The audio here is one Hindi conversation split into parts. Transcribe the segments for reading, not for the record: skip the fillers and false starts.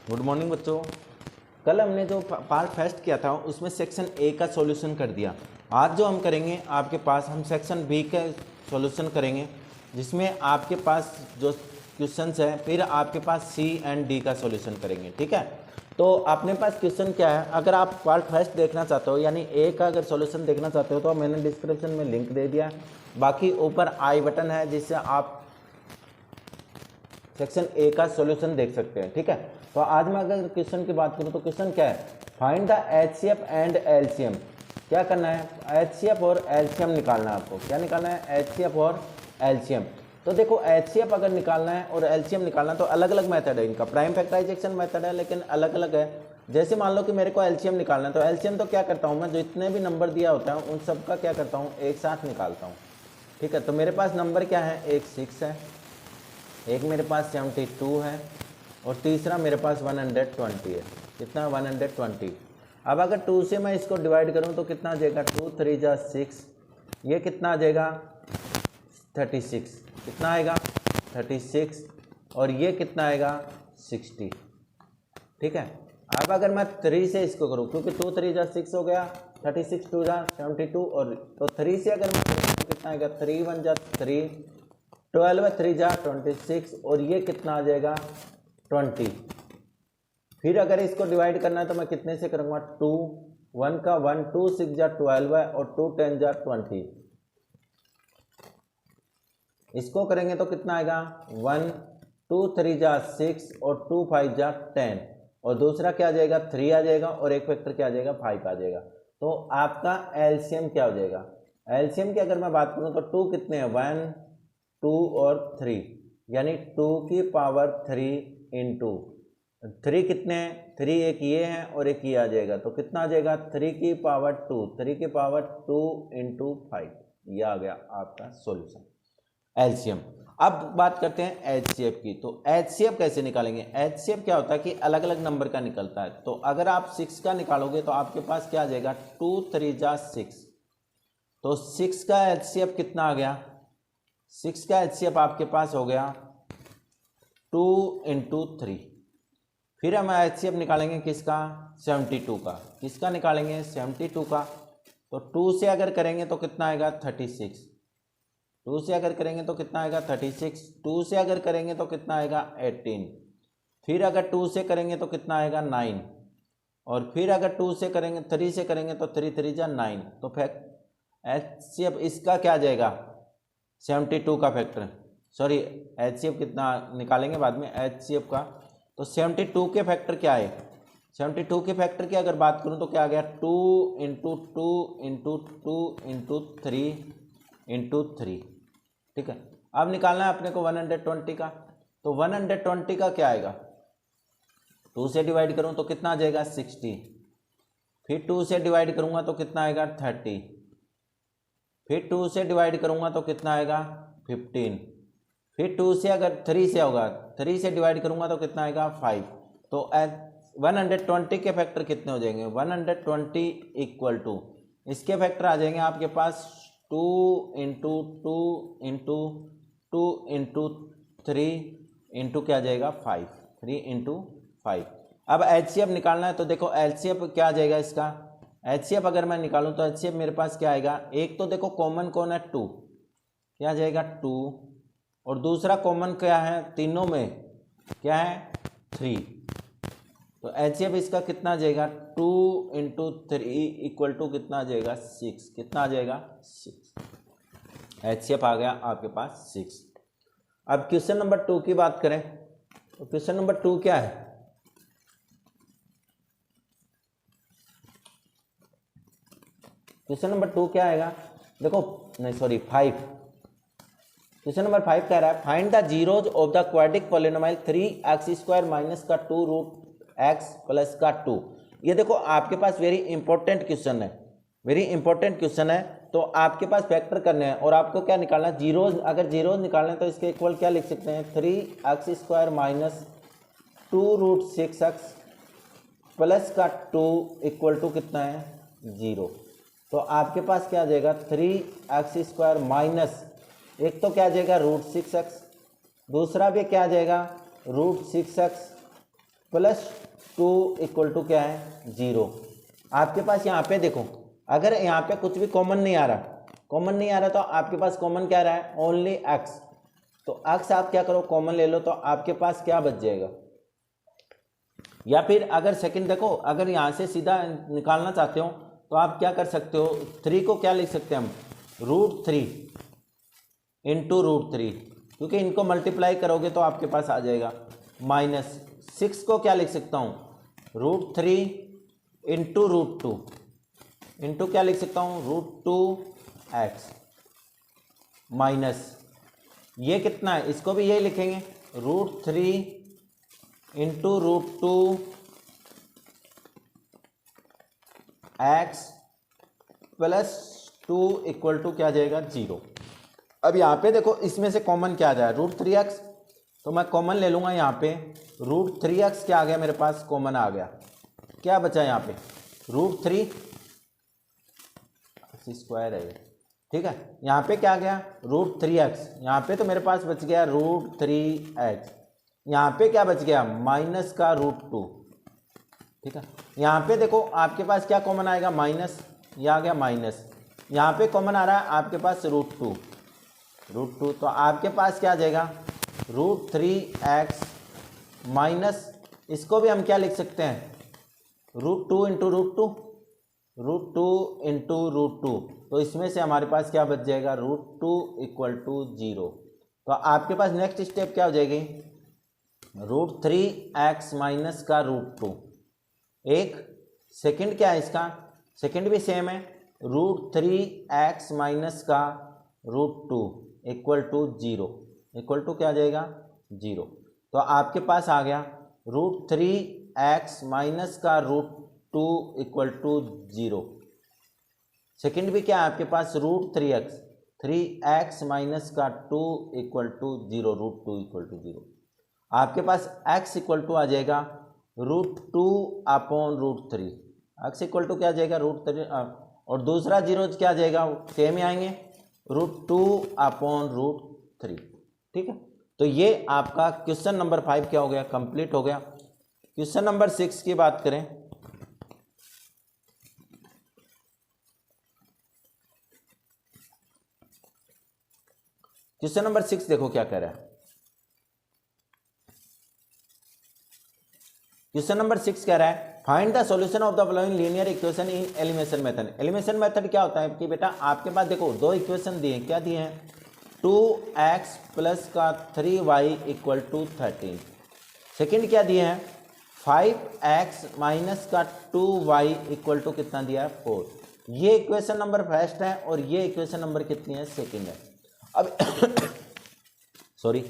गुड मॉर्निंग बच्चों। कल हमने जो पार्ट फर्स्ट किया था उसमें सेक्शन ए का सॉल्यूशन कर दिया। आज जो हम करेंगे आपके पास हम सेक्शन बी का सॉल्यूशन करेंगे, जिसमें आपके पास जो क्वेश्चंस है फिर आपके पास सी एंड डी का सॉल्यूशन करेंगे। ठीक है, तो अपने पास क्वेश्चन क्या है, अगर आप पार्ट फर्स्ट देखना चाहते हो यानी ए का अगर सॉल्यूशन देखना चाहते हो तो मैंने डिस्क्रिप्शन में लिंक दे दिया। बाकी ऊपर आई बटन है जिससे आप सेक्शन ए का सॉल्यूशन देख सकते हैं। ठीक है, तो आज मैं अगर क्वेश्चन की बात करूं तो क्वेश्चन क्या है, find the HCF and LCM. क्या करना है, एचसीएफ और एलसीएम निकालना है आपको। क्या निकालना है, एचसीएफ और एलसीएम। तो देखो एचसीएफ अगर निकालना है और एलसीएम निकालना है तो अलग अलग मेथड है इनका, प्राइम फैक्टराइजेशन मेथड है लेकिन अलग अलग है। जैसे मान लो कि मेरे को एलसीएम निकालना है तो एलसीएम तो क्या करता हूँ मैं, जितने भी नंबर दिया होता है उन सब का क्या करता हूँ एक साथ निकालता हूँ। ठीक है, तो मेरे पास नंबर क्या है, एक 6 है, एक मेरे पास 72 है और तीसरा मेरे पास 120 है। कितना, 120। अब अगर 2 से मैं इसको डिवाइड करूं तो कितना आ जाएगा, 2 3 जा 6, ये कितना आ जाएगा 36। कितना आएगा 36 और ये कितना आएगा 60। ठीक है, अब अगर मैं 3 से इसको करूं क्योंकि 2 3 जा 6 हो गया, 36 2 जा 72 और तो 3 से अगर मैं करूं तो कितना आएगा, 3 1 जा 3, 12 3 जा 26 और ये कितना आ जाएगा 20। फिर अगर इसको डिवाइड करना है तो मैं कितने से करूँगा, 2 1 का 1, 2 6 जा 12 है और 2 10 जा 20। इसको करेंगे तो कितना आएगा, 1 2 3 जा 6 और 2 5 जा 10 और दूसरा क्या आ जाएगा 3 आ जाएगा और एक फैक्टर क्या आ जाएगा 5 आ जाएगा। तो आपका एलसीएम क्या हो जाएगा, एलसीएम की अगर मैं बात करूँ तो 2 कितने हैं, 1 2 और 3 यानी 2 की पावर 3 इंटू 3 कितने हैं, 3 एक ये है और एक ये आ जाएगा तो कितना आ जाएगा 3 की पावर 2, 3 की पावर 2 इंटू 5। ये आ गया आपका सॉल्यूशन एलसीएम। अब बात करते हैं एचसीएफ की। तो एचसीएफ कैसे निकालेंगे, एचसीएफ क्या होता है कि अलग अलग नंबर का निकलता है। तो अगर आप 6 का निकालोगे तो आपके पास क्या आ जाएगा, 2 3 जा 6, तो 6 का एचसीएफ कितना आ गया, 6 का एचसीएफ आपके पास हो गया 2 इंटू 3। फिर हम एचसीएफ निकालेंगे किसका, 72 का। किसका निकालेंगे, 72 का। तो 2 से अगर करेंगे तो कितना आएगा 36, 2 से अगर करेंगे तो कितना आएगा 36, 2 से अगर करेंगे तो कितना आएगा 18, फिर अगर 2 से करेंगे तो कितना आएगा 9 और फिर अगर 2 से करेंगे 3 से करेंगे तो 3 3 जा 9। तो एचसीएफ इसका क्या आ जाएगा, 72 का फैक्टर, सॉरी एचसीएफ कितना निकालेंगे बाद में एचसीएफ का। तो 72 के फैक्टर क्या है, 72 के फैक्टर की अगर बात करूं तो क्या आ गया, 2 इंटू 2 इंटू 2 इंटू 3 इंटू 3। ठीक है, अब निकालना है अपने को 120 का। तो 120 का क्या आएगा, 2 से डिवाइड करूं तो कितना आ जाएगा 60, फिर 2 से डिवाइड करूंगा तो कितना आएगा 30, फिर 2 से डिवाइड करूंगा तो कितना आएगा 15, फिर 2 से अगर 3 से होगा 3 से डिवाइड करूंगा तो कितना आएगा 5। तो 120 के फैक्टर कितने हो जाएंगे, 120 इक्वल टू इसके फैक्टर आ जाएंगे आपके पास 2 इंटू 2 इंटू 2 इंटू 3 इंटू क्या आ जाएगा 5, 3 इंटू 5। अब एचसीएफ निकालना है तो देखो एचसीएफ क्या आ जाएगा इसका, एचसीएफ अगर मैं निकालूं तो एचसीएफ मेरे पास क्या आएगा, एक तो देखो कॉमन कौन है 2, क्या आ जाएगा 2 और दूसरा कॉमन क्या है तीनों में, क्या है 3। तो एचसीएफ इसका कितना आ जाएगा 2 इंटू 3 इक्वल टू कितना आ जाएगा 6। कितना आ जाएगा 6। एचसीएफ आ गया आपके पास 6। अब क्वेश्चन नंबर 2 की बात करें तो क्वेश्चन नंबर 2 क्या है, क्वेश्चन नंबर 2 क्या आएगा, देखो नहीं सॉरी 5। क्वेश्चन नंबर 5 कह रहा है find the zeros of the quadric polynomial 3x² minus का 2 रूट x प्लस का 2। ये देखो आपके पास वेरी इंपॉर्टेंट क्वेश्चन है, वेरी इंपॉर्टेंट क्वेश्चन है। तो आपके पास फैक्टर करने हैं और आपको क्या निकालना है, जीरोज। अगर जीरोज निकालना है तो इसके इक्वल क्या लिख सकते हैं, 3x² minus 2 root 6x plus का 2 इक्वल टू कितना है 0। तो आपके पास क्या आ जाएगा 3x² माइनस, एक तो क्या आ जाएगा रूट 6x, दूसरा भी क्या आ जाएगा root 6x plus 2 equal to क्या है 0। आपके पास यहाँ पे देखो, अगर यहाँ पे कुछ भी कॉमन नहीं आ रहा, तो आपके पास कॉमन क्या रहा है, ओनली एक्स। तो एक्स आप क्या करो, कॉमन ले लो, तो आपके पास क्या बच जाएगा। या फिर अगर सेकंड देखो, अगर यहाँ से सीधा निकालना चाहते हो तो आप क्या कर सकते हो, 3 को क्या लिख सकते हैं हम, √3 इंटू √3, क्योंकि इनको मल्टीप्लाई करोगे तो आपके पास आ जाएगा माइनस। 6 को क्या लिख सकता हूँ, √3 इंटू √2 इंटू क्या लिख सकता हूँ, √2x माइनस ये कितना है, इसको भी यही लिखेंगे, √3 into √2x plus 2 equal to क्या जाएगा 0। अब यहाँ पे देखो, इसमें से कॉमन क्या आ जाए, √3x, तो मैं कॉमन ले लूँगा यहाँ पे, √3x क्या आ गया मेरे पास, कॉमन आ गया, क्या बचा यहाँ पे, √3 स्क्वायर है, ठीक है। यहाँ पे क्या आ गया, √3x, यहाँ पे तो मेरे पास बच गया √3x, यहाँ पे क्या बच गया, माइनस का √2, ठीक है। यहाँ पे देखो आपके पास क्या कॉमन आएगा, माइनस, ये आ गया माइनस, यहाँ पे कॉमन आ रहा है आपके पास √2, तो आपके पास क्या आ जाएगा, √3x माइनस, इसको भी हम क्या लिख सकते हैं, √2 इंटू √2, तो इसमें से हमारे पास क्या बच जाएगा, √2 इक्वल टू 0। तो आपके पास नेक्स्ट स्टेप क्या हो जाएगी, √3x माइनस का √2, एक सेकंड क्या है इसका, सेकंड भी सेम है, √3x माइनस का √2 इक्वल टू 0, इक्वल टू क्या आ जाएगा 0। तो आपके पास आ गया √3x माइनस का √2 इक्वल टू 0। सेकंड भी क्या है आपके पास, √3x माइनस का 2 इक्वल टू 0, √2 इक्वल टू 0। आपके पास x इक्वल टू आ जाएगा √2 अपॉन √3, x इक्वल टू क्या आ जाएगा √3, और दूसरा 0 क्या आ जाएगा, सेम ही आएंगे, √2 अपॉन √3, ठीक है। तो ये आपका क्वेश्चन नंबर 5 क्या हो गया, कंप्लीट हो गया। क्वेश्चन नंबर 6 की बात करें, क्वेश्चन नंबर 6 देखो क्या कह रहा है। क्वेश्चन नंबर 6 कह रहा है, find the solution of the following linear equation in elimination method. Elimination method क्या होता है कि बेटा आपके पास देखो दो इक्वेशन दिए, क्या दिए हैं, 2x प्लस का 3y इक्वल टू 13। सेकेंड क्या दिए हैं, 5x माइनस का 2y इक्वल टू कितना दिया है 4। ये इक्वेशन नंबर फर्स्ट है और ये इक्वेशन नंबर कितनी है, सेकेंड है। अब सॉरी,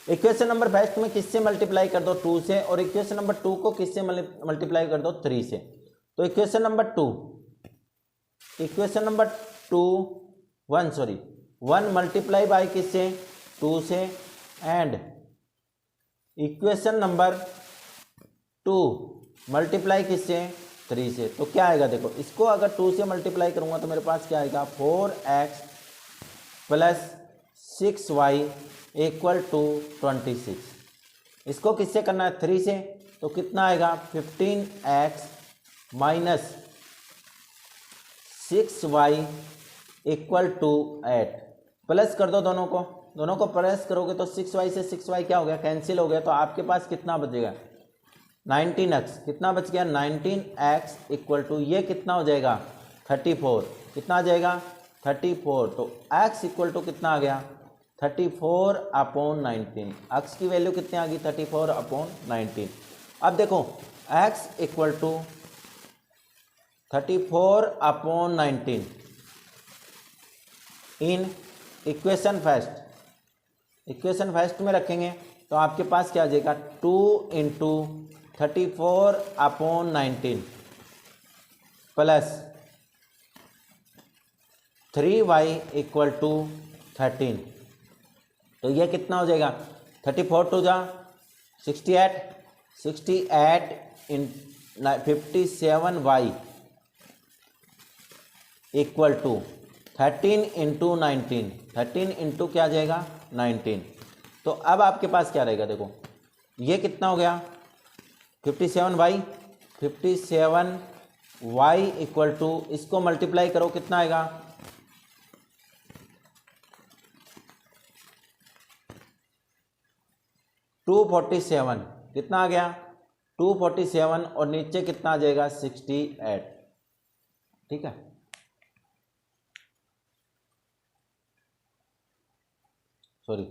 इक्वेशन नंबर फर्स्ट में किससे मल्टीप्लाई कर दो, 2 से, और इक्वेशन नंबर 2 को किससे मल्टीप्लाई कर दो, 3 से। तो इक्वेशन नंबर 1 मल्टीप्लाई बाय किससे, 2 से, एंड इक्वेशन नंबर 2 मल्टीप्लाई किससे, 3 से। तो क्या आएगा देखो, इसको अगर 2 से मल्टीप्लाई करूंगा तो मेरे पास क्या आएगा, 4x plus 6y equal to 26। इसको किससे करना है, 3 से, तो कितना आएगा 15x minus 6y equal to 8। Plus कर दो दोनों को प्लस करोगे तो 6y से 6y क्या हो गया, कैंसिल हो गया। तो आपके पास कितना बचेगा, 19x, कितना बच गया 19x इक्वल टू ये कितना हो जाएगा 34, कितना आ जाएगा 34। तो x इक्वल टू कितना आ गया 34 अपॉन 19, x की वैल्यू कितनी आ गई 34 अपॉन 19। अब देखो x इक्वल टू 34 अपॉन 19 इन इक्वेशन फर्स्ट में रखेंगे तो आपके पास क्या आ जाएगा 2 into 34 upon 19 plus 3y equal to 13। तो ये कितना हो जाएगा 34 टू जा 68 इन 57y equal to 13 into 19, 13 into क्या आ जाएगा 19। तो अब आपके पास क्या रहेगा, देखो ये कितना हो गया 57y 57y इक्वल टू, इसको मल्टीप्लाई करो कितना आएगा 247, कितना आ गया 247 और नीचे कितना आ जाएगा 68, ठीक है। सॉरी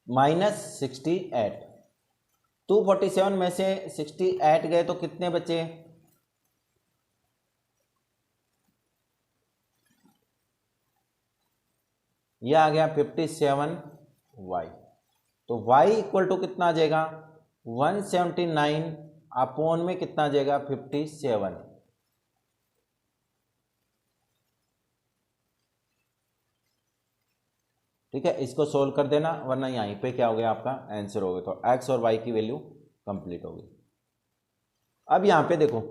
-68, 247 में से 68 गए तो कितने बचे, यह आ गया 57y। तो y इक्वल टू कितना आ जाएगा 179 अपॉन में कितना आ जाएगा 57। ठीक है, इसको सोल्व कर देना वरना यहीं पे क्या हो गया आपका आंसर हो गया। तो x और y की वैल्यू कंप्लीट हो गई। अब यहां पे देखो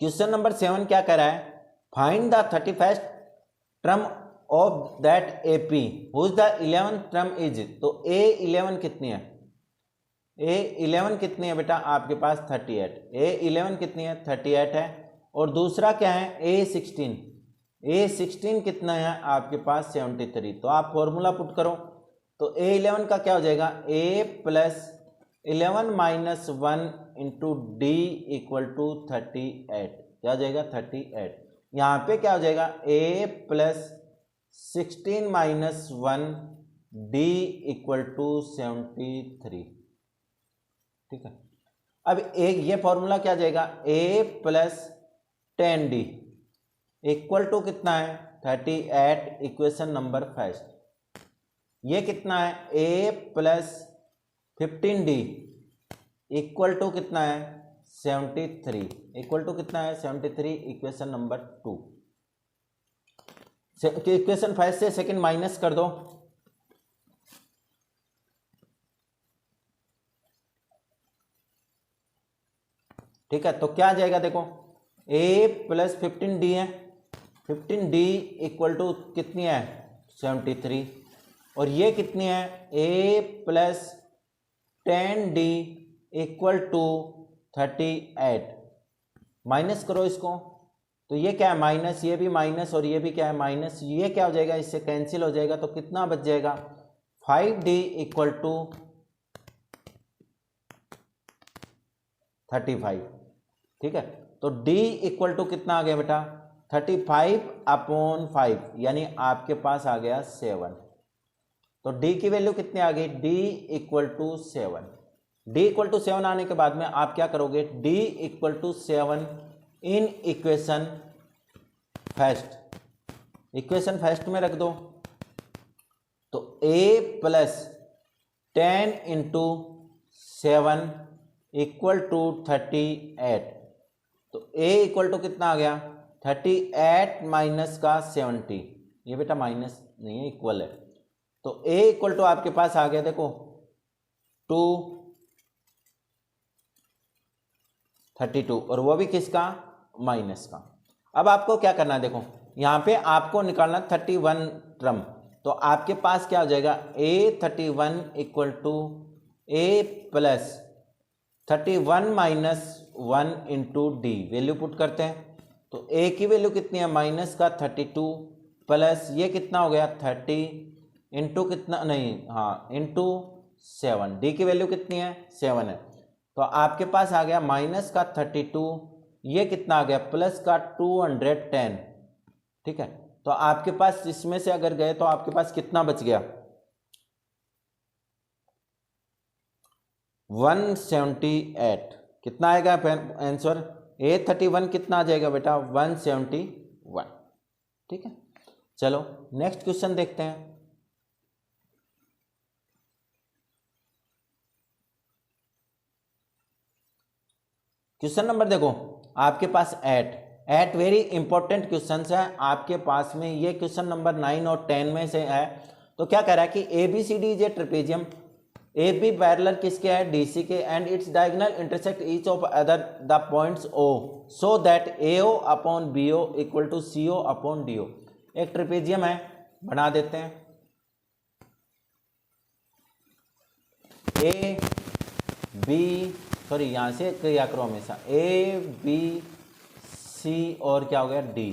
क्वेश्चन नंबर 7 क्या कह रहा है, find the 31st term of that AP whose the 11th term is. तो A11 कितनी है, A11 कितनी है बेटा आपके पास 38, A11 कितनी है 38 है। और दूसरा क्या है A16, A16 कितना है आपके पास 73। तो आप फॉर्मूला पुट करो तो A11 का क्या हो जाएगा A plus 11 minus 1 into D equal to 38, क्या हो जाएगा 38। यहाँ पे क्या हो जाएगा A plus 16 minus 1 D equal to 73, ठीक है। अब एक ये फॉर्मूला क्या जाएगा A plus 10D equal to कितना है 38, इक्वेशन नंबर फर्स्ट। ये कितना है A plus 15D equal to कितना है 73, इक्वल टू कितना है 73, इक्वेशन नंबर 2। इक्वेशन फर्स्ट से सेकंड माइनस कर दो, ठीक है। तो क्या आ जाएगा देखो A प्लस 15D है, 15D इक्वल टू कितनी है 73, और ये कितनी है A plus 10D equal to 38। Minus करो इसको तो ये क्या है माइनस, ये भी माइनस और ये भी क्या है माइनस, ये क्या हो जाएगा इससे कैंसिल हो जाएगा। तो कितना बच जाएगा 5D इक्वल टू 35, ठीक है। तो D इक्वल टू कितना आ गया बेटा 35 अपॉन 5, यानी आपके पास आ गया 7। तो D की वैल्यू कितनी आ गई D equal to 7। D equal to 7 आने के बाद में आप क्या करोगे D equal to 7 in equation first, equation first में रख दो। तो A plus 10 into 7 equal to 38। तो A इक्वल टू कितना आ गया 38 माइनस का 70, ये बेटा माइनस नहीं है इक्वल है। तो A इक्वल टू आपके पास आ गया देखो 232, और वो भी किसका माइनस का। अब आपको क्या करना है देखो यहाँ पे आपको निकालना 31 टर्म। तो आपके पास क्या हो जाएगा A31 equal to A plus 31 minus 1 into D, value put करते हैं। तो A की वैल्यू कितनी है माइनस का 32 प्लस ये कितना हो गया 30 इंटू कितना नहीं हाँ इंटू 7, डी की वैल्यू कितनी है 7 है। तो आपके पास आ गया माइनस का 32, ये कितना आ गया प्लस का 210, ठीक है। तो आपके पास इसमें से अगर गए तो आपके पास कितना बच गया 178, कितना आएगा आंसर A31 कितना आ जाएगा बेटा 171, ठीक है। चलो नेक्स्ट क्वेश्चन देखते हैं। क्वेश्चन नंबर देखो आपके पास एट वेरी इंपॉर्टेंट क्वेश्चन है आपके पास में, ये क्वेश्चन नंबर 9 और 10 में से है। तो क्या कह रहा है कि ABCD is a trapezium, AB parallel किसके है DC के, and its diagonal intersect each of other the points O so that AO upon BO equal to CO upon DO। एक ट्रेपेजियम है, बना देते हैं। ए बी, सॉरी यहाँ से किया करो हमेशा, ए बी सी और क्या हो गया डी,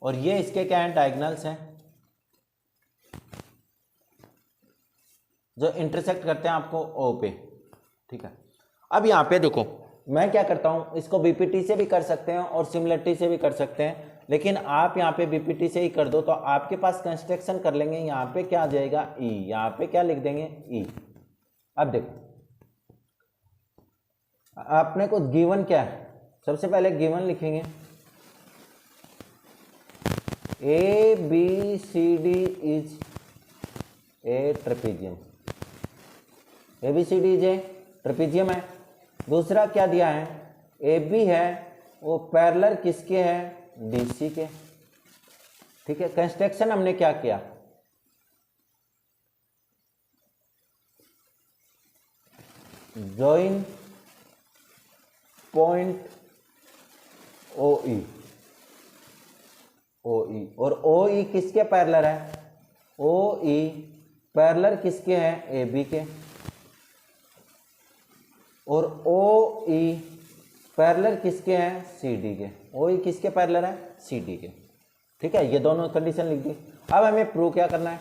और ये इसके क्या हैं, डायगोनल्स हैं जो इंटरसेक्ट करते हैं आपको ओ पे। ठीक है, अब यहाँ पे देखो मैं क्या करता हूँ, इसको बीपीटी से भी कर सकते हैं और सिमिलरिटी से भी कर सकते हैं, लेकिन आप यहाँ पे बीपीटी से ही कर दो तो आपके पास कंस्ट्रक्शन कर लेंगे। यहाँ पे क्या आ जाएगा ई, यहाँ पे क्या लिख देंगे ई। अब देखो आपने को गिवन क्या है, सबसे पहले गिवन लिखेंगे A B C D is a trapezium, A B C D is a trapezium है। दूसरा क्या दिया है, ए बी है वो पैरेलल किसके है, डीसी के। ठीक है, कंस्ट्रक्शन हमने क्या किया, जॉइन पॉइंट ओ ई, ओ ई, और ओ ई किसके पैरेलल है, ओ ई पैरेलल किसके हैं, ए बी के, और ओ ई पैरेलल किसके हैं, सी डी के। ओ ई किसके पैरेलल है, सी डी के। ठीक है, ये दोनों कंडीशन लिख दी। अब हमें प्रूव क्या करना है,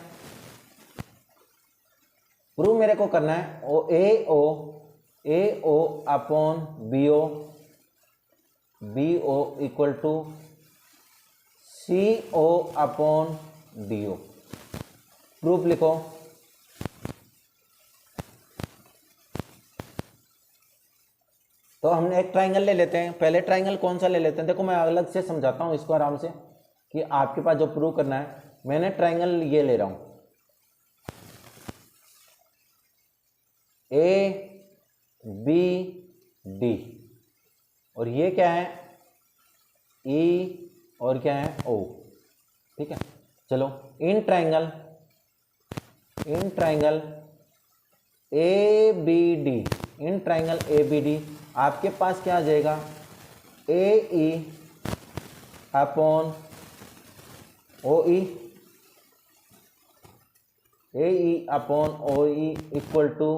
प्रूव मेरे को करना है A O upon B O equal to C O upon D O. Proof लिखो, तो हमने एक ट्राइंगल ले लेते हैं। पहले ट्राइंगल कौन सा ले लेते हैं, देखो मैं अलग से समझाता हूं इसको आराम से कि आपके पास जो प्रूव करना है। मैंने ट्राइंगल ये ले रहा हूं, ए बी डी, और ये क्या है ई, और क्या है ओ। ठीक है, चलो in triangle A B D, in triangle A B D आपके पास क्या आ जाएगा, A E upon O E, A E upon O E equal to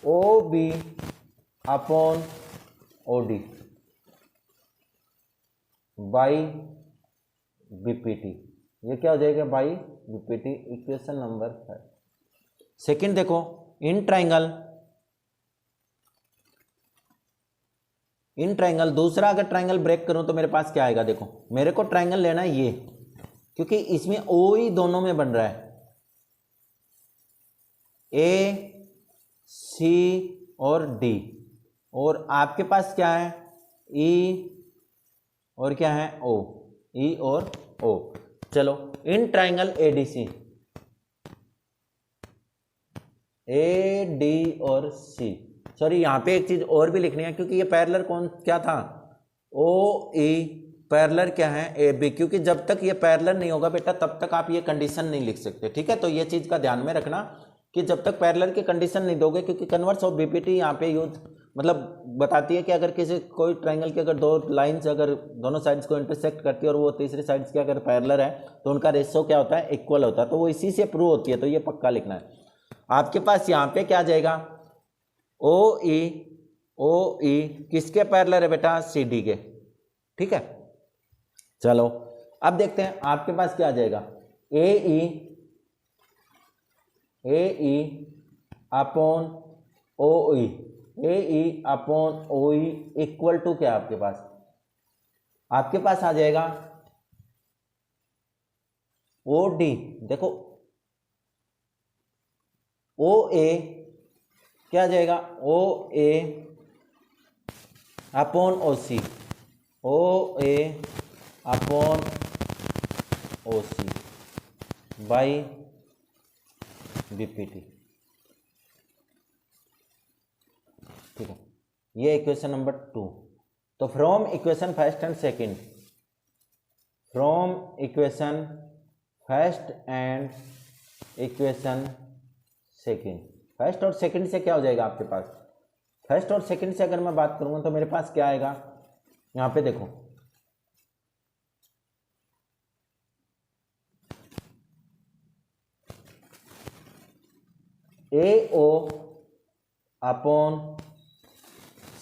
O B upon O D by BPT. ये क्या हो जाएगा, by BPT, equation number 5। Second देखो, इन ट्राइंगल दूसरा अगर ट्राइंगल ब्रेक करूं तो मेरे पास क्या आएगा, देखो मेरे को ट्राइंगल लेना है ये, क्योंकि इसमें ओ ही दोनों में बन रहा है, ए सी और डी, और आपके पास क्या है ई और क्या है ओ, ई और ओ। चलो in triangle ADC, A D और सी, सॉरी यहाँ पे एक चीज और भी लिखनी है, क्योंकि ये पैरेलल कौन क्या था, ओ ई पैरेलल क्या है ए बी, क्योंकि जब तक ये पैरेलल नहीं होगा बेटा तब तक आप ये कंडीशन नहीं लिख सकते। ठीक है, तो ये चीज का ध्यान में रखना कि जब तक पैरेलल की कंडीशन नहीं दोगे, क्योंकि कन्वर्स ऑफ बीपीटी यहाँ पे यूज मतलब बताती है कि अगर किसी कोई ट्राइंगल की अगर दो लाइंस अगर दोनों साइड्स को इंटरसेक्ट करती है और वो तीसरी साइड्स के अगर पैरेलल है तो उनका रेशियो क्या होता है, इक्वल होता है, तो वो इसी से प्रूव होती है। तो ये पक्का लिखना है। आपके पास यहाँ पे क्या आ जाएगा, ओ ई किसके पैरेलल है बेटा, सी डी के। ठीक है, चलो अब देखते हैं आपके पास क्या आ जाएगा, A E upon O E, A E upon O E equal to क्या आपके पास आ जाएगा ओ डी। देखो ओ ए क्या आ जाएगा, O A upon O C, O A upon O C by BPT. ठीक है, ये इक्वेशन नंबर 2। तो from equation first and second, from equation first and equation second, first और सेकंड से क्या हो जाएगा आपके पास, फर्स्ट और सेकंड से अगर मैं बात करूंगा तो मेरे पास क्या आएगा, यहां पे देखो AO upon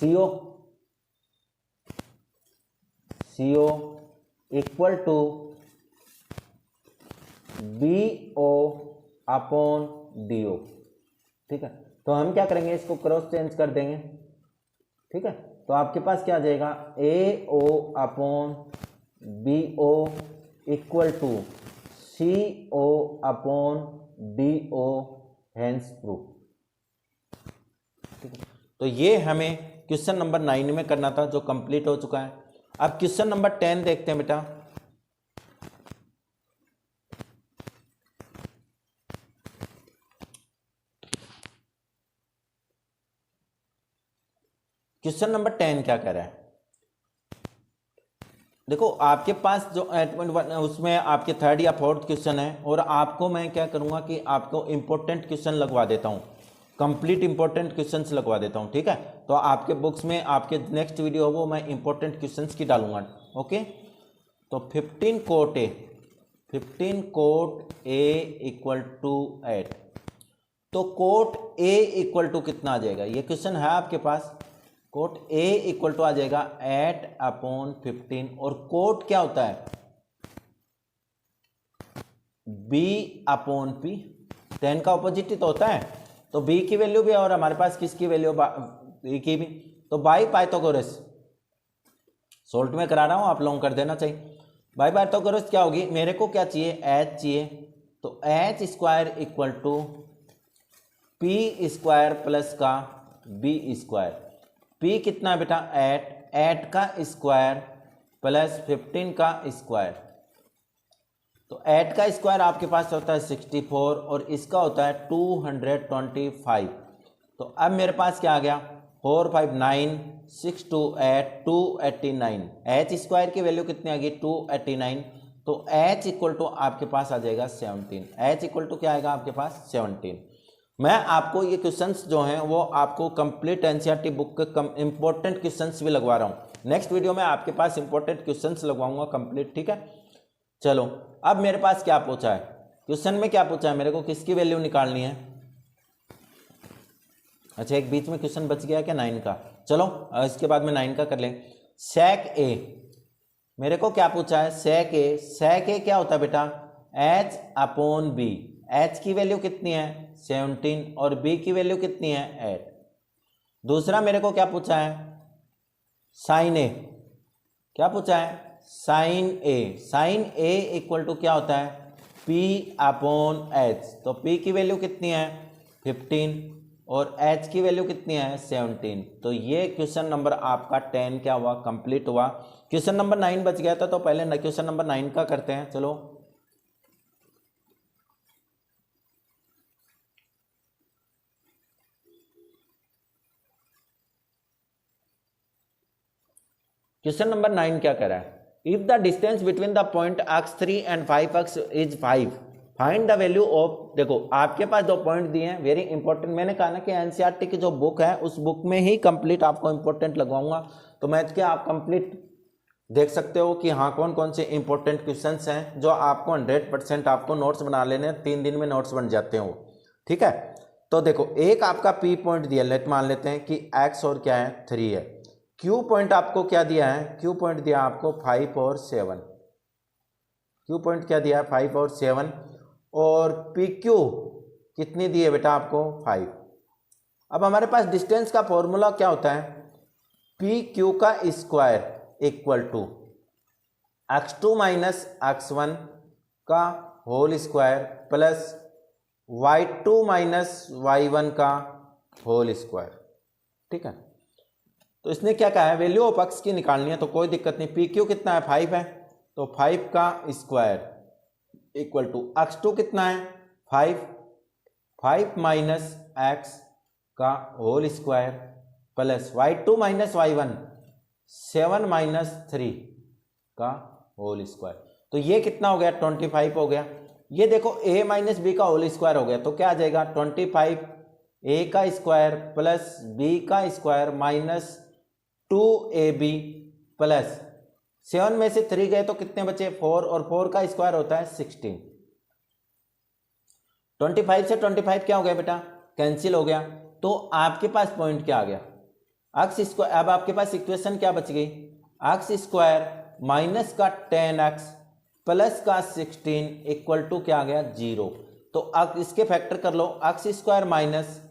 CO equal to BO upon DO। ठीक है, तो हम क्या करेंगे, इसको क्रॉस चेंज कर देंगे। ठीक है, तो आपके पास क्या आ जाएगा, AO upon BO equal to CO upon DO hence proof. ठीक है, तो ये हमें क्वेश्चन नंबर 9 में करना था, जो कंप्लीट हो चुका है। अब क्वेश्चन नंबर 10 देखते हैं बेटा। क्वेश्चन नंबर 10 क्या कह रहा है, देखो आपके पास जो 8.1 उसमें आपके थर्ड या फोर्थ क्वेश्चन है, और आपको मैं क्या करूंगा कि आपको इंपॉर्टेंट क्वेश्चन लगवा देता हूं, कंप्लीट इंपॉर्टेंट क्वेश्चंस लगवा देता हूं। ठीक है, तो आपके बुक्स में आपके नेक्स्ट वीडियो वो मैं इंपॉर्टेंट क्वेश्चंस की डालूंगा। ओके, तो 15 कोट A इक्वल टू 8, तो कोट A इक्वल टू कितना आ जाएगा, ये क्वेश्चन है आपके पास। कोट A इक्वल टू आ जाएगा 8 अपॉन 15, और कोट क्या होता है, B अपॉन P, 10 का ऑपोजिट ही तो होता है, तो B की वैल्यू भी है और हमारे पास किसकी वैल्यू, B की भी, तो बाई पाइथागोरस, सोल्ट में करा रहा हूं, आप लोग कर देना चाहिए। बाई पाइथागोरस क्या होगी, मेरे को क्या चाहिए, H चाहिए, तो H square equal to P square plus का B स्क्वायर। P कितना है बेटा, 8 का स्क्वायर प्लस 15 का स्क्वायर, तो 8 का स्क्वायर आपके पास होता है 64 और इसका होता है 225। तो अब मेरे पास क्या आ गया, 4 5 9 6 2 8 289। H स्क्वायर की वैल्यू कितनी आ गई, 289, तो H इक्वल टू आपके पास आ जाएगा 17। H इक्वल टू क्या आएगा आपके पास, 17। मैं आपको ये क्वेश्चंस जो हैं वो आपको कंप्लीट एनसीईआरटी बुक के इंपॉर्टेंट क्वेश्चंस भी लगवा रहा हूँ। नेक्स्ट वीडियो में आपके पास इंपॉर्टेंट क्वेश्चंस लगवाऊंगा कंप्लीट। ठीक है, चलो अब मेरे पास क्या पूछा है, क्वेश्चन में क्या पूछा है, मेरे को किसकी वैल्यू निकालनी है। अच्छा, एक बीच में क्वेश्चन बच गया क्या, 9 का, चलो इसके बाद में 9 का कर लें। सेक ए, मेरे को क्या पूछा है, सेक ए क्या होता है बेटा, H अपॉन B। H की वैल्यू कितनी है, 17, और B की वैल्यू कितनी है, 8। दूसरा मेरे को क्या पूछा है, साइन ए, क्या पूछा है, साइन ए इक्वल टू क्या होता है, P अपॉन H, तो P की वैल्यू कितनी है, 15, और H की वैल्यू कितनी है, 17। तो ये क्वेश्चन नंबर आपका 10 क्या हुआ, कंप्लीट हुआ। क्वेश्चन नंबर 9 बच गया था, तो पहले क्वेश्चन नंबर 9 का करते हैं। चलो क्वेश्चन नंबर 9 क्या कह रहा है, if the distance between the point x3 and 5x is 5, find the value of. देखो आपके पास 2 पॉइंट दिए हैं, वेरी इंपॉर्टेंट। मैंने कहा ना कि एनसीईआरटी की जो बुक है उस बुक में ही कंप्लीट आपको इंपॉर्टेंट लगवाऊंगा, तो मैथ के आप कंप्लीट देख सकते हो कि हाँ कौन कौन से इंपॉर्टेंट क्वेश्चंस हैं जो आपको 100% आपको नोट्स बना लेने, 3 दिन में नोट्स बन जाते हो। ठीक है, तो देखो एक आपका P पॉइंट दिया, लेट मान लेते हैं कि x और क्या है, 3 है। Q पॉइंट आपको क्या दिया है, Q पॉइंट दिया आपको 5 और 7। Q पॉइंट क्या दिया है, 5 और 7, और PQ कितनी दी है बेटा आपको, 5। अब हमारे पास डिस्टेंस का फॉर्मूला क्या होता है, PQ का square equal to x2 minus x1 का whole square plus y2 minus y1 का होल स्क्वायर। ठीक है, तो इसने क्या कहा है, वैल्यू ऑफ x की निकालनी है, तो कोई दिक्कत नहीं। PQ कितना है, 5 है, तो 5 का स्क्वायर इक्वल टू x2 कितना है, 5 माइनस x का whole square plus y2 minus y1 7 minus 3 का होल स्क्वायर। तो ये कितना हो गया, 25 हो गया। ये देखो a माइनस बी का होल स्क्वायर हो गया, तो क्या आ जाएगा, 25 a का स्क्वायर प्लस b का स्क्वायर माइनस 2ab प्लस 7 में से 3 गए तो कितने बचे, 4, और 4 का स्क्वायर होता है 16। 25 से 25 क्या हो गया बेटा, कैंसिल हो गया, तो आपके पास पॉइंट क्या आ गया, एक्स स्क्वायर। अब आपके पास इक्वेशन क्या बच गई, एक्स स्क्वायर माइनस का 10x प्लस का 16 इक्वल टू क्या आ गया 0। तो अब इसके फैक्टर कर लो, एक्स स्क्वायर माइनस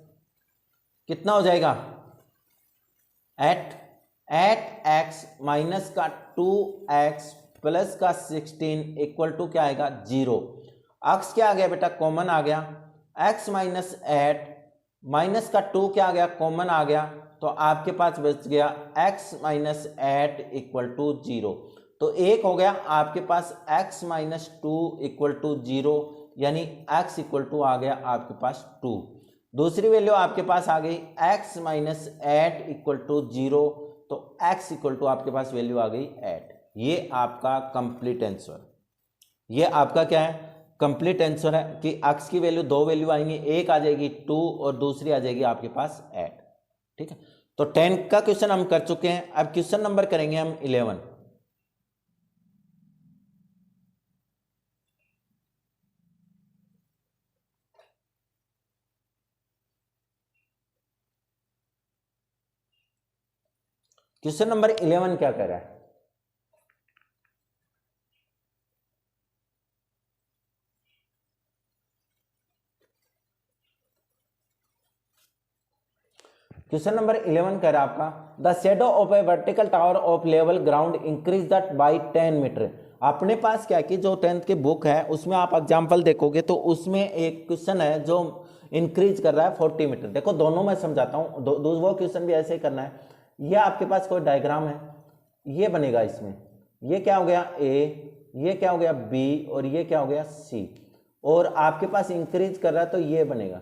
कितना हो जाएगा एट एक्स माइनस का 2x प्लस का 16 इक्वल टू क्या आएगा 0। एक्स क्या आ गया बेटा कॉमन आ गया, x माइनस एट माइनस का 2 क्या आ गया कॉमन आ गया, तो आपके पास बच गया x minus eight equal to 0। तो एक हो गया आपके पास x माइनस 2 इक्वल टू 0, यानी x इक्वल टू आ गया आपके पास 2। दूसरी वैल्यू आपके पास आ गई x minus eight equal to 0, तो x इक्वल टू आपके पास वैल्यू आ गई 8। ये आपका कंप्लीट आंसर, ये आपका क्या है कंप्लीट आंसर है कि x की वैल्यू दो वैल्यू आएंगी, एक आ जाएगी 2 और दूसरी आ जाएगी आपके पास 8। ठीक है, तो 10 का क्वेश्चन हम कर चुके हैं। अब क्वेश्चन नंबर करेंगे हम 11। क्वेश्चन नंबर 11 क्या कह रहा है, क्वेश्चन नंबर 11 कह रहा है आपका the shadow of a vertical tower of level ground increase that by 10 metre. अपने पास क्या कि जो 10th की बुक है उसमें आप एग्जाम्पल देखोगे तो उसमें एक क्वेश्चन है जो इंक्रीज कर रहा है 40 मीटर। देखो दोनों मैं समझाता हूँ, वो क्वेश्चन भी ऐसे ही करना है। ये आपके पास कोई डायग्राम है, ये बनेगा इसमें, ये क्या हो गया ए, ये क्या हो गया बी और ये क्या हो गया सी, और आपके पास इंक्रीज कर रहा है तो ये बनेगा।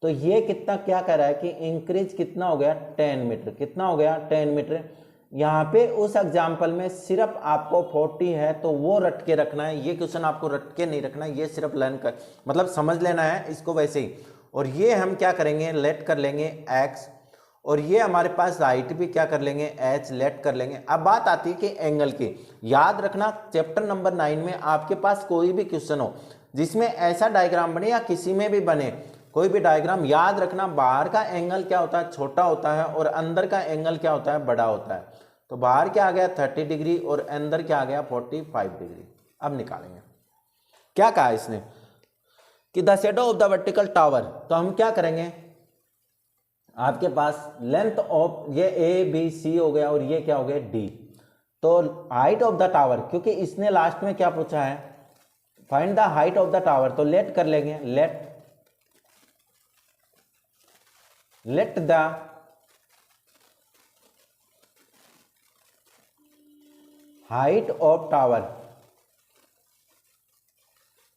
तो ये कितना क्या कह रहा है कि इंक्रीज कितना हो गया 10 मीटर, कितना हो गया 10 मीटर। यहाँ पे उस एग्जाम्पल में सिर्फ आपको 40 है तो वो रट के रखना है, ये क्वेश्चन आपको रट के नहीं रखना है, ये सिर्फ लर्न कर मतलब समझ लेना है इसको वैसे ही। और ये हम क्या करेंगे लेट कर लेंगे x, और ये हमारे पास राइट भी क्या कर लेंगे h लेट कर लेंगे। अब बात आती है कि एंगल की, याद रखना चैप्टर नंबर 9 में आपके पास कोई भी क्वेश्चन हो जिसमें ऐसा डायग्राम बने या किसी में भी बने कोई भी डायग्राम, याद रखना बाहर का एंगल क्या होता है छोटा होता है और अंदर का एंगल क्या होता है बड़ा होता है। तो बाहर क्या आ गया 30 डिग्री और अंदर क्या आ गया 45 डिग्री। अब निकालेंगे क्या कहा इसने कि the shadow of the vertical tower. तो हम क्या करेंगे, आपके पास लेंथ ऑफ ये ए बी सी हो गया और ये क्या हो गया डी, तो हाइट ऑफ द टावर, क्योंकि इसने लास्ट में क्या पूछा है find the height of the tower, तो लेट कर लेंगे, let the height of tower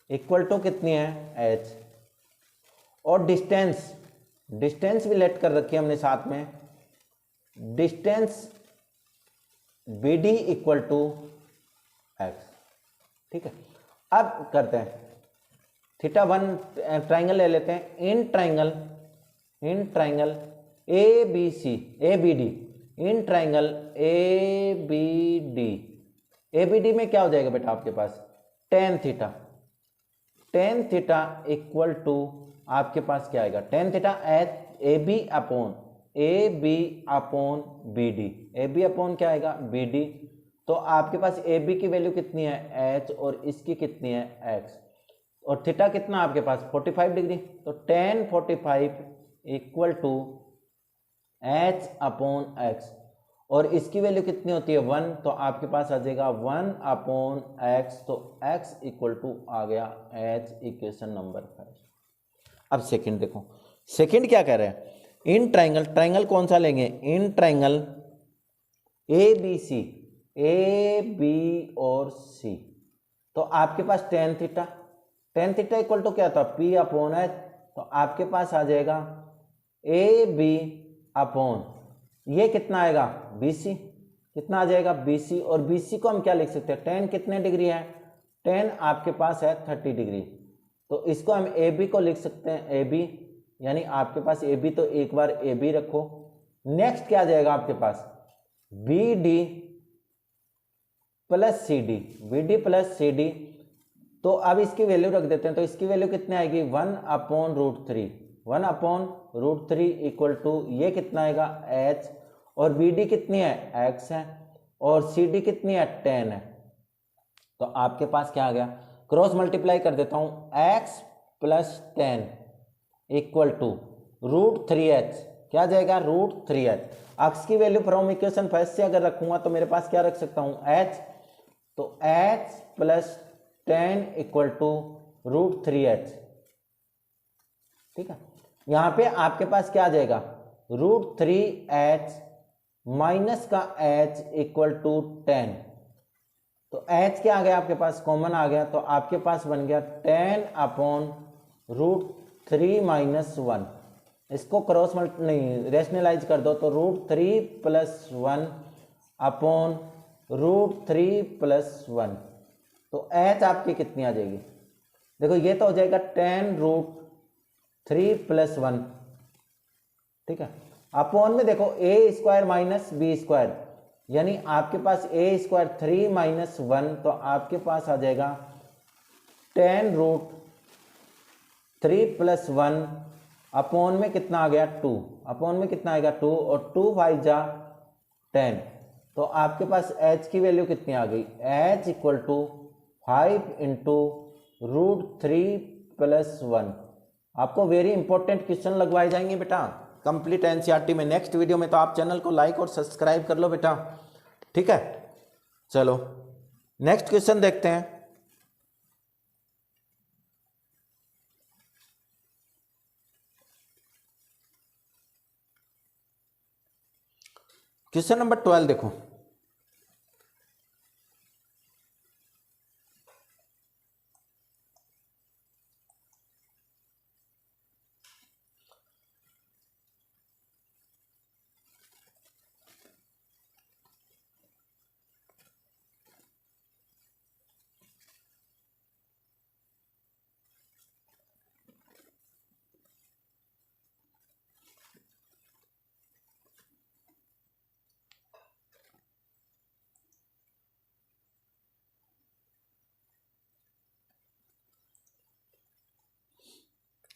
equal to कितनी है h, और डिस्टेंस भी लेट कर रखी है हमने साथ में, distance BD equal to x। ठीक है, अब करते हैं थीटा 1 ट्राइंगल ले लेते हैं, in triangle ABD, in triangle ABD में क्या हो जाएगा बेटा आपके पास tan थीटा इक्वल टू आपके पास क्या आएगा tan theta AB upon BD upon क्या आएगा BD। तो आपके पास AB की वैल्यू कितनी है h और इसकी कितनी है x, और थीटा कितना आपके पास 45 डिग्री, तो tan 45 equal to h upon x, और इसकी वैल्यू कितनी होती है 1, तो आपके पास आ जाएगा 1 अपॉन x, तो x इक्वल टू आ गया h, इक्वेशन नंबर 5। अब सेकंड देखो, सेकंड क्या कह रहे हैं इन ट्राइंगल कौन सा लेंगे, इन ट्राइंगल ए बी और सी, तो आपके पास tan थीटा इक्वल टू क्या था P अपॉन H, तो आपके पास आ जाएगा ए बी अपॉन ये कितना आएगा BC, कितना आ जाएगा BC, और BC को हम क्या लिख सकते हैं tan कितने डिग्री है, tan आपके पास है 30 डिग्री, तो इसको हम AB को लिख सकते हैं AB, यानी आपके पास AB, तो एक बार AB रखो। नेक्स्ट क्या आ जाएगा आपके पास BD प्लस CD, तो अब इसकी वैल्यू रख देते हैं, तो इसकी वैल्यू कितनी आएगी 1 अपॉन √3, 1/√3 इक्वल टू ये कितना आएगा h, और BD कितनी है x है, और CD कितनी है 10 है। तो आपके पास क्या आ गया, क्रॉस मल्टीप्लाई कर देता हूं, x + 10 इक्वल टू √3h, क्या जाएगा √3h। x की वैल्यू फ्रॉम इक्वेशन फर्स्ट से अगर रखूंगा तो मेरे पास क्या रख सकता हूं h, तो h + 10 इक्वल टू √3h। ठीक है, यहां पे आपके पास क्या आ जाएगा √3h माइनस का h इक्वल टू 10। तो h क्या आ गया आपके पास, कॉमन आ गया, तो आपके पास बन गया 10/√3 - 1। इसको क्रॉस मल्टी नहीं रेशनलाइज कर दो तो √3 + 1/√3 + 1। तो h आपकी कितनी आ जाएगी, देखो ये तो हो जाएगा 10√3 + 1। ठीक है, अपॉन में देखो a² - b², यानी आपके पास a² 3 - 1, तो आपके पास आ जाएगा 10√3 + 1 अपॉन में कितना आ गया 2, अपॉन में कितना आएगा 2, और 2 5 जा 10। तो आपके पास h की वैल्यू कितनी आ गई, h इक्वल टू 5 × √3 + 1। आपको वेरी इंपॉर्टेंट क्वेश्चन लगवाए जाएंगे बेटा कंप्लीट एनसीईआरटी में। नेक्स्ट वीडियो में तो आप चैनल को लाइक और सब्सक्राइब कर लो बेटा, ठीक है। चलो नेक्स्ट क्वेश्चन देखते हैं। क्वेश्चन नंबर 12 देखो,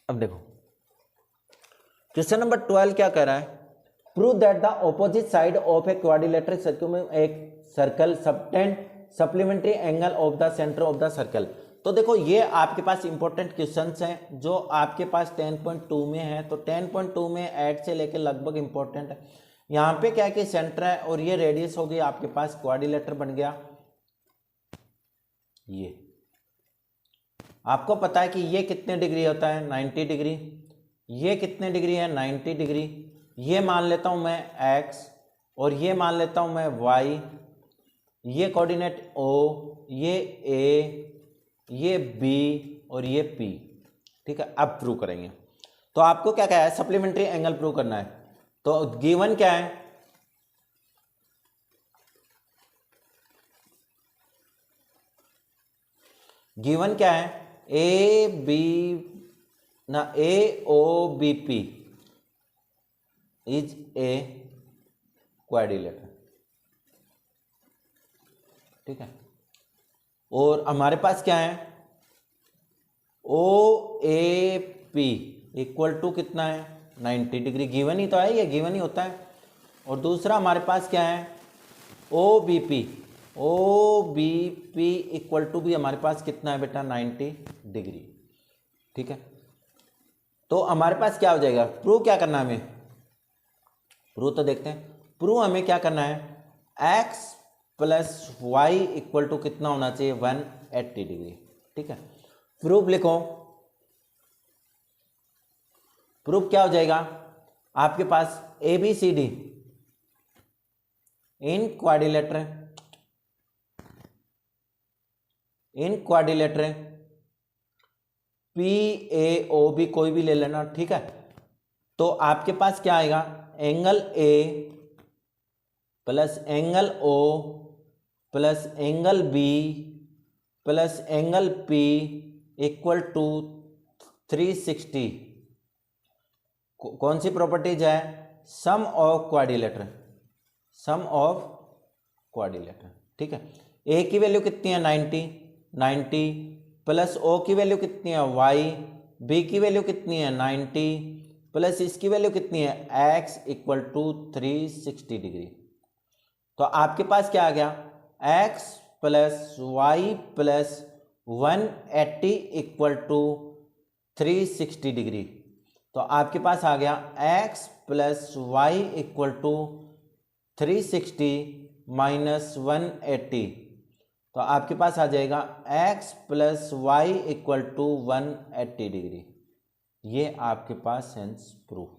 अब देखो क्वेश्चन नंबर 12 क्या कह रहा है, prove that the opposite side of a quadrilateral circle में एक circle subtend supplementary angle of the centre of the circle. तो देखो ये आपके पास इंपॉर्टेंट क्वेश्चंस हैं जो आपके पास 10.2 में है। तो 10.2 में ऐड से लेके लगभग इंपॉर्टेंट है। यहाँ पे क्या है कि सेंटर है और ये रेडियस हो गई आपके पास, क्वाड्रिलेटर बन गया। ये आपको पता है कि ये कितने डिग्री होता है 90 डिग्री, ये कितने डिग्री है 90 डिग्री। ये मान लेता हूं मैं x और ये मान लेता हूं मैं y, ये कोऑर्डिनेट o, ये a, ये b और ये p। ठीक है, अब प्रूव करेंगे। तो आपको क्या कहा है, सप्लीमेंट्री एंगल प्रूव करना है। तो गिवन क्या है, गिवन क्या है, AOBP इज ए क्वाड्रिलेटर। ठीक है, और हमारे पास क्या है OAP इक्वल टू कितना है 90 डिग्री। गिवन ही तो है, ये गिवन ही होता है। और दूसरा हमारे पास क्या है OBP इक्वल टू भी हमारे पास कितना है बेटा 90 डिग्री। ठीक है, तो हमारे पास क्या हो जाएगा, प्रूव क्या करना है हमें, प्रूव तो देखते हैं। प्रूव हमें क्या करना है, x + y इक्वल टू कितना होना चाहिए 180 डिग्री। ठीक है, प्रूफ लिखो। प्रूफ क्या हो जाएगा आपके पास, ABCD इन क्वाड्रिलेटर PAOB कोई भी ले लेना। ठीक है, तो आपके पास क्या आएगा, angle A plus angle O plus angle B plus angle P equal to 360। कौन सी प्रॉपर्टीज है, sum of quadrilateral, sum of quadrilateral. ठीक है, A की वैल्यू कितनी है 90 प्लस O की वैल्यू कितनी है y, B की वैल्यू कितनी है 90 प्लस इसकी वैल्यू कितनी है x इक्वल टू 360 डिग्री। तो आपके पास क्या आ गया x plus y plus 180 equal to 360 degree. तो आपके पास आ गया x plus y equal to 360 minus 180। तो आपके पास आ जाएगा x plus y equal to 180 degree. ये आपके पास सेंस प्रूफ।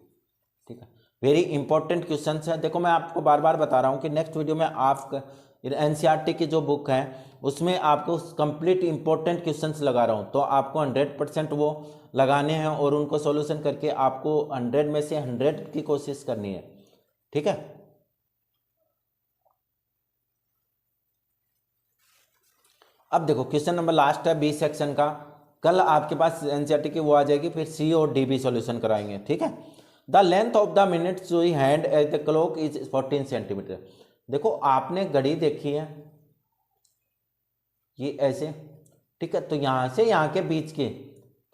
ठीक है, वेरी इंपॉर्टेंट क्वेश्चन है। देखो मैं आपको बार बार बता रहा हूँ कि नेक्स्ट वीडियो में आप एनसीईआरटी की जो बुक है उसमें आपको कंप्लीट इंपॉर्टेंट क्वेश्चंस लगा रहा हूँ। तो आपको 100% वो लगाने हैं और उनको सॉल्यूशन करके आपको 100 में से 100 की कोशिश करनी है। ठीक है, अब देखो क्वेश्चन नंबर लास्ट है 20 सेक्शन का। कल आपके पास एनसीईआरटी की वो आ जाएगी, फिर सी और डी भी सॉल्यूशन कराएंगे। ठीक है, the length of the minute सुई hand at the clock is 14 centimetre. देखो आपने घड़ी देखी है ये ऐसे, ठीक है, तो यहाँ से यहाँ के बीच के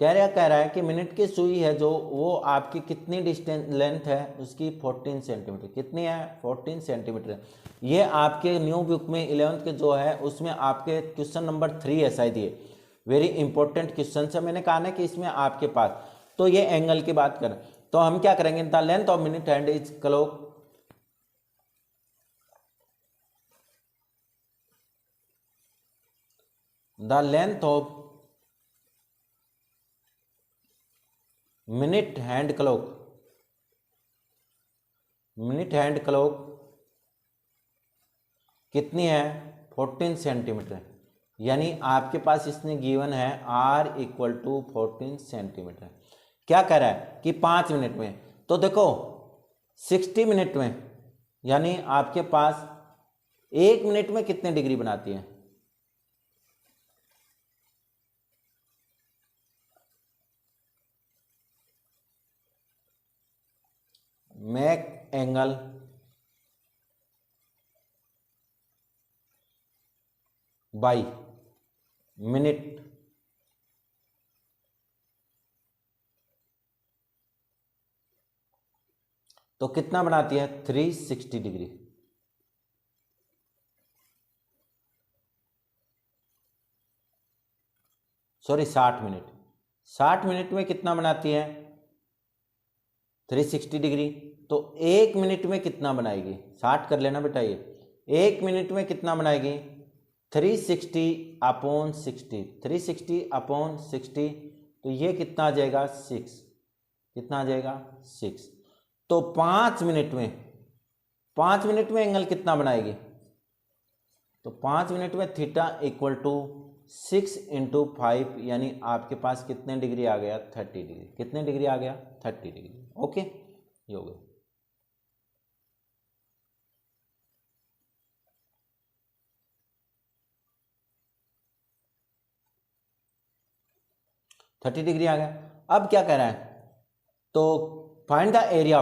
कह रहा है कि मिनट की सुई है जो वो आपकी कितनी डिस्टेंस लेंथ है उसकी 14 सेंटीमीटर। कितनी है 14 सेंटीमीटर। ये आपके न्यू बुक में 11th के जो है उसमें आपके क्वेश्चन नंबर 3 है शायद। ये वेरी इंपॉर्टेंट क्वेश्चन है। मैंने कहा ना कि इसमें आपके पास तो ये एंगल की बात करें तो हम क्या करेंगे, the length of minute hand is clock the length of minute hand clock कितनी है 14 सेंटीमीटर। यानी आपके पास इसने गिवन है r इक्वल टू 14 सेंटीमीटर। क्या कह रहा है कि 5 मिनट में, तो देखो 60 मिनट में यानी आपके पास 1 मिनट में कितने डिग्री बनाती है। मेक एंगल बाई मिनट तो कितना बनाती है 360 डिग्री। Sorry 60 minute. 60 मिनट में कितना बनाती है 360 डिग्री। तो 1 मिनट में कितना बनाएगी, 60 कर लेना बेटा। ये 1 मिनट में कितना बनाएगी 360 अपॉन 60। 360 अपॉन 60 तो ये कितना आ जाएगा 6। कितना आ जाएगा 6। तो 5 मिनट में एंगल कितना बनाएगी, तो 5 मिनट में थीटा इक्वल टू 6 इंटू 5 यानी आपके पास कितने डिग्री आ गया 30 डिग्री। कितने डिग्री आ गया 30 डिग्री। ओके, ये हो गया। थर्टी डिग्री आ गया। अब क्या कह रहा है, तो फाइंड द एरिया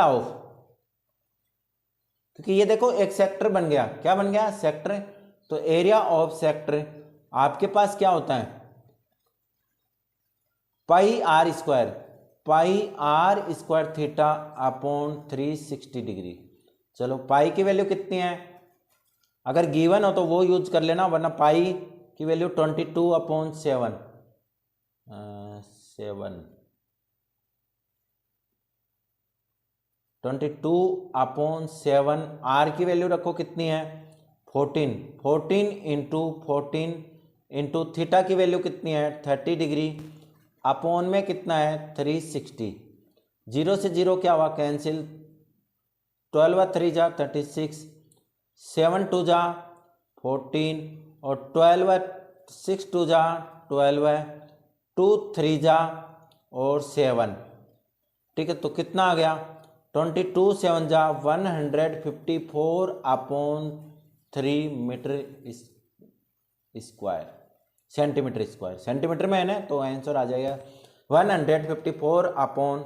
ऑफ क्योंकि ये देखो एक सेक्टर बन गया। क्या बन गया सेक्टर। तो एरिया ऑफ सेक्टर आपके पास क्या होता है pi r square theta upon 360 degree. चलो पाई की वैल्यू कितनी है, अगर गिवन हो तो वो यूज कर लेना, वरना पाई की वैल्यू 22 अपॉन 7 22 अपॉन 7। आर की वैल्यू रखो कितनी है 14 इंटू थीटा की वैल्यू कितनी है 30 डिग्री अपॉन में कितना है 360। 0 से 0 क्या हुआ कैंसिल, 12 3 जा 36, 7 2 जा 14 और 12 6 2 जा 12, 2 3 जा और 7। ठीक है, तो कितना आ गया 22 7 जा 154 अपॉन 3 metre square centimetre square. Centimetre में है ना, तो आंसर आ जाएगा 154 अपॉन